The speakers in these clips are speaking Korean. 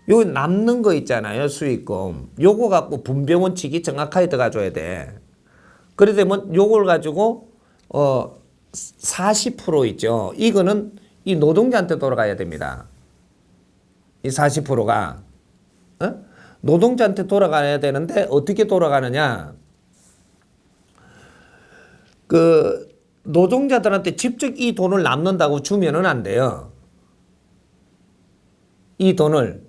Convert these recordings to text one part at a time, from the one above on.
요 남는 거 있잖아요. 수익금. 요거 갖고 분배원칙이 정확하게 들어가줘야 돼. 그래 되면 요걸 가지고 40% 있죠. 이거는 이 노동자한테 돌아가야 됩니다. 이 40%가 노동자한테 돌아가야 되는데 어떻게 돌아가느냐? 그 노동자들한테 직접 이 돈을 남는다고 주면은 안 돼요. 이 돈을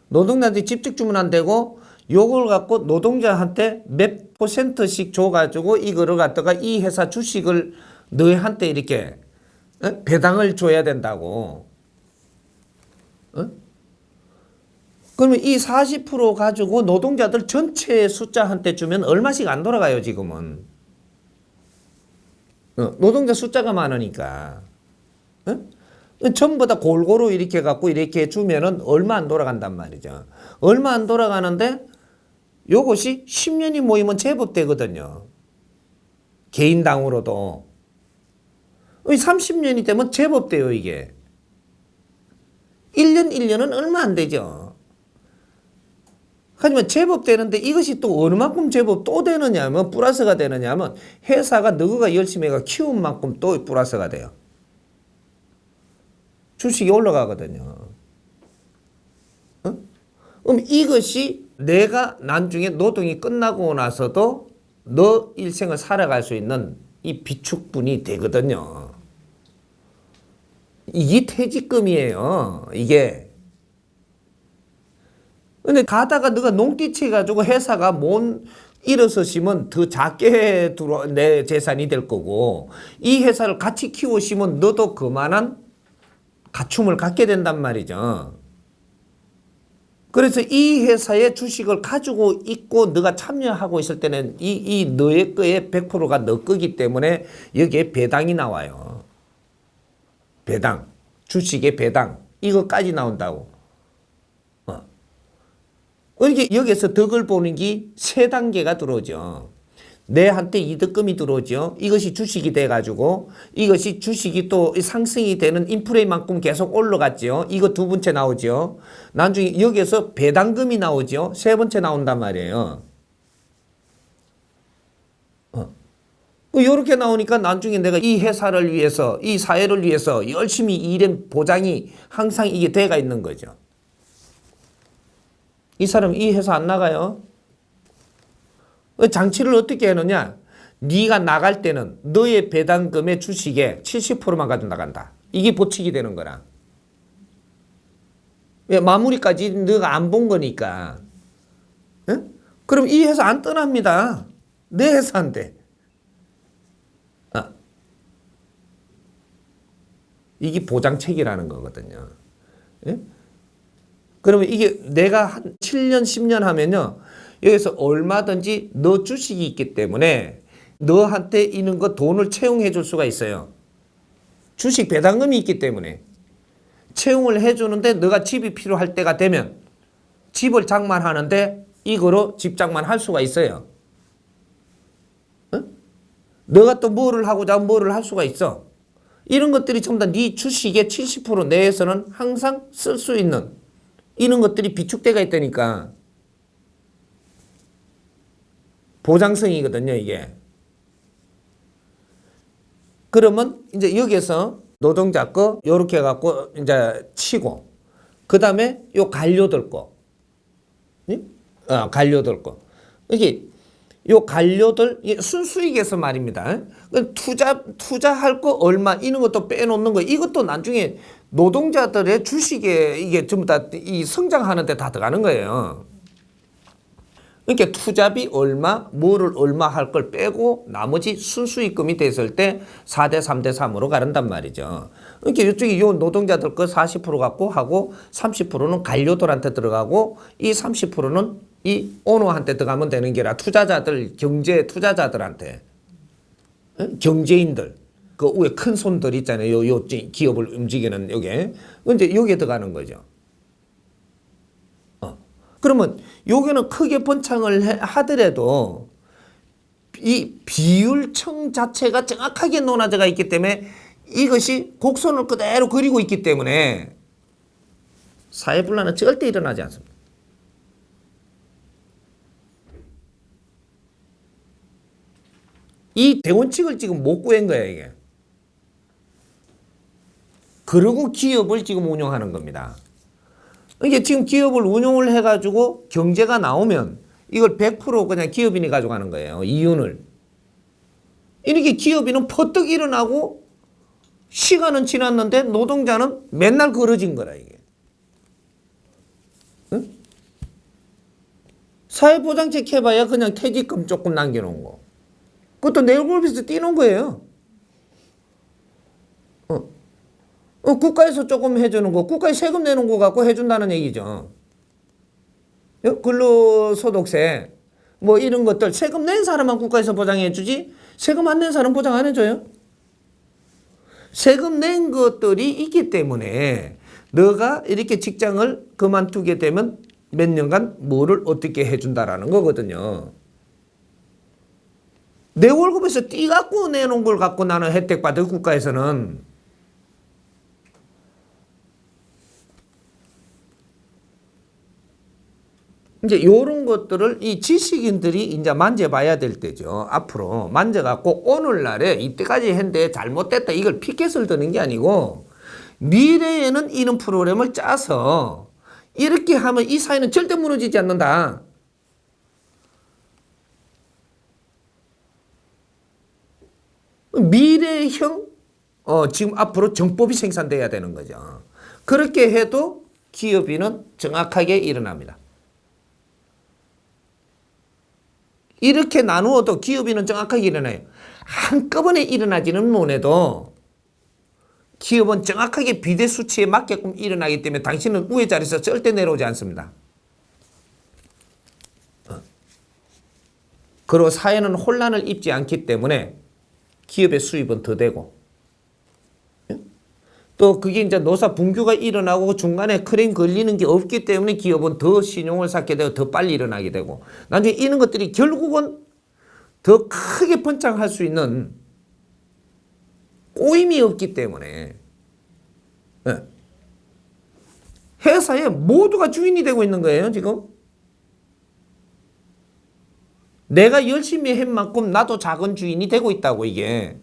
노동자한테 직접 주면 안 되고 요걸 갖고 노동자한테 몇 %씩 줘가지고 이거를 갖다가 이 회사 주식을 너희한테 이렇게 배당을 줘야 된다고. 그러면 이 40% 가지고 노동자들 전체 숫자한테 주면 얼마씩 안 돌아가요 지금은. 노동자 숫자가 많으니까. 전부 다 골고루 이렇게 갖고 이렇게 주면은 얼마 안 돌아간단 말이죠. 얼마 안 돌아가는데 요것이 10년이 모이면 제법 되거든요. 개인당으로도. 30년이 되면 제법 돼요 이게. 1년은 얼마 안 되죠. 하지만 제법 되는데 이것이 또 얼마만큼 제법 또 되느냐면 플러스가 되느냐면 회사가 너가 열심히 키운 만큼 또 플러스가 돼요. 주식이 올라가거든요. 그럼 이것이 내가 나중에 노동이 끝나고 나서도 너 일생을 살아갈 수 있는 이 비축분이 되거든요. 이게 퇴직금이에요. 이게. 근데 가다가 너가 농띠치 가지고 회사가 못 일어서시면 더 작게 내 재산이 될 거고 이 회사를 같이 키우시면 너도 그만한 가춤을 갖게 된단 말이죠. 그래서 이 회사의 주식을 가지고 있고 너가 참여하고 있을 때는 이 너의 거의 100%가 너 거기 때문에 여기에 배당이 나와요. 배당. 주식의 배당. 이거까지 나온다고. 이렇게 여기서 덕을 보는 게 세 단계가 들어오죠. 내한테 이득금이 들어오죠. 이것이 주식이 돼가지고 이것이 주식이 또 상승이 되는 인플레이만큼 계속 올라갔죠. 이거 두 번째 나오죠. 나중에 여기서 배당금이 나오죠. 세 번째 나온단 말이에요. 이렇게 나오니까 나중에 내가 이 회사를 위해서 이 사회를 위해서 열심히 일한 보장이 항상 이게 돼가 있는 거죠. 이 사람 이 회사 안 나가요? 장치를 어떻게 하느냐? 네가 나갈 때는 너의 배당금의 주식의 70%만 가지고 나간다. 이게 보칙이 되는 거라. 왜? 마무리까지 너가 안 본 거니까. 그럼 이 회사 안 떠납니다. 내 회사인데. 이게 보장책이라는 거거든요. 그러면 이게 내가 한 7년, 10년 하면요. 여기서 얼마든지 너 주식이 있기 때문에 너한테 있는 거 돈을 채용해 줄 수가 있어요. 주식 배당금이 있기 때문에. 채용을 해 주는데 너가 집이 필요할 때가 되면 집을 장만하는데 이거로 집 장만할 수가 있어요. 너가 또 뭐를 하고자 하면 뭐를 할 수가 있어. 이런 것들이 전부 다 네 주식의 70% 내에서는 항상 쓸 수 있는 이런 것들이 비축대가 있다니까. 보장성이거든요, 이게. 그러면 이제 여기서 노동자 거 요렇게 해갖고 이제 치고 그 다음에 요 관료들 거. 관료들 거. 이게 요 관료들 순수익에서 말입니다. 투자할 거 얼마 이런 것도 빼놓는 거 이것도 나중에 노동자들의 주식에 이게 전부 다 이 성장하는 데 다 들어가는 거예요. 그러니까 투자비 얼마, 뭐를 얼마 할 걸 빼고 나머지 순수익금이 됐을 때 4대 3대 3으로 가른단 말이죠. 그러니까 이쪽에 요 노동자들 거 40% 갖고 하고 30%는 관료들한테 들어가고 이 30%는 이 오너한테 들어가면 되는 게라 투자자들, 경제 투자자들한테. 경제인들. 그 위에 큰 손들 있잖아요. 요 기업을 움직이는 요게. 이제 요게 들어가는 거죠. 그러면 여기는 크게 번창을 하더라도 이 비율청 자체가 정확하게 논하져가 있기 때문에 이것이 곡선을 그대로 그리고 있기 때문에 사회분란은 절대 일어나지 않습니다. 이 대원칙을 지금 못 구한 거야, 이게. 그리고 기업을 지금 운영하는 겁니다. 이게 지금 기업을 운영을 해가지고 경제가 나오면 이걸 100% 그냥 기업인이 가져가는 거예요. 이윤을. 이렇게 기업인은 퍼뜩 일어나고 시간은 지났는데 노동자는 맨날 걸어진 거라, 이게. 응? 사회보장책 해봐야 그냥 퇴직금 조금 남겨놓은 거. 그것도 내 월급에서 떼놓은 거예요. 국가에서 조금 해주는 거, 국가에 세금 내는 거 갖고 해준다는 얘기죠. 근로소득세, 뭐 이런 것들, 세금 낸 사람만 국가에서 보장해주지, 세금 안 낸 사람 보장 안 해줘요. 세금 낸 것들이 있기 때문에 너가 이렇게 직장을 그만두게 되면 몇 년간 뭐를 어떻게 해준다라는 거거든요. 내 월급에서 떼갖고 내놓은 걸 갖고 나는 혜택 받을 국가에서는. 이제 이런 것들을 이 지식인들이 이제 만져봐야 될 때죠. 앞으로 만져갖고 오늘날에 이때까지 했는데 잘못됐다 이걸 피켓을 드는 게 아니고 미래에는 이런 프로그램을 짜서 이렇게 하면 이 사회는 절대 무너지지 않는다. 미래형 지금 앞으로 정법이 생산돼야 되는 거죠. 그렇게 해도 기업인은 정확하게 일어납니다. 이렇게 나누어도 기업인은 정확하게 일어나요. 한꺼번에 일어나지는 못해도 기업은 정확하게 비대수치에 맞게끔 일어나기 때문에 당신은 우회 자리에서 절대 내려오지 않습니다. 그리고 사회는 혼란을 입지 않기 때문에 기업의 수입은 더 되고 또 그게 이제 노사 분규가 일어나고 중간에 크레임 걸리는 게 없기 때문에 기업은 더 신용을 쌓게 되고 더 빨리 일어나게 되고 나중에 이런 것들이 결국은 더 크게 번창할 수 있는 꼬임이 없기 때문에 회사에 모두가 주인이 되고 있는 거예요, 지금. 내가 열심히 한 만큼 나도 작은 주인이 되고 있다고, 이게.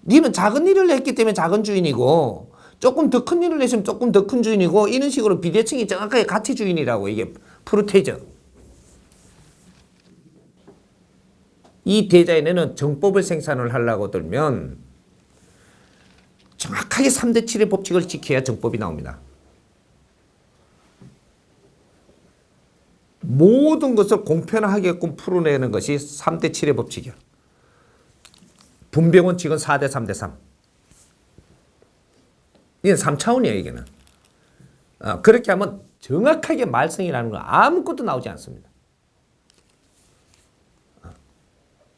니는 작은 일을 했기 때문에 작은 주인이고 조금 더 큰 일을 했으면 조금 더 큰 주인이고 이런 식으로 비대칭이 정확하게 같이 주인이라고, 이게 프로테이저. 이 디자인에는 정법을 생산을 하려고 들면 정확하게 3대 7의 법칙을 지켜야 정법이 나옵니다. 모든 것을 공평하게끔 풀어내는 것이 3대 7의 법칙이야. 분배원칙은 4대 3대 3. 이건 3차원이에요, 이게는. 그렇게 하면 정확하게 말썽이라는 건 아무것도 나오지 않습니다.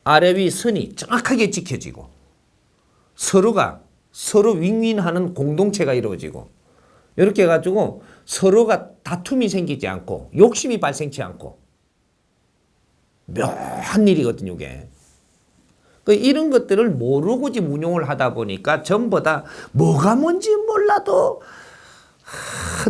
아래 위 선이 정확하게 지켜지고 서로가 서로 윈윈하는 공동체가 이루어지고 이렇게 해가지고 서로가 다툼이 생기지 않고 욕심이 발생치 않고 묘한 일이거든요, 이게. 이런 것들을 모르고 지금 운용을 하다 보니까 전부 다 뭐가 뭔지 몰라도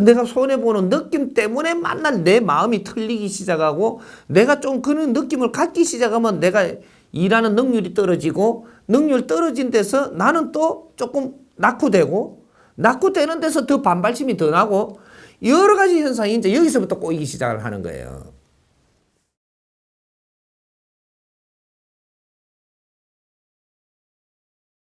내가 손해보는 느낌 때문에 맨날 내 마음이 틀리기 시작하고 내가 좀 그런 느낌을 갖기 시작하면 내가 일하는 능률이 떨어지고 능률 떨어진 데서 나는 또 조금 낙후되고 낙후되는 데서 더 반발심이 더 나고 여러 가지 현상이 이제 여기서부터 꼬이기 시작을 하는 거예요.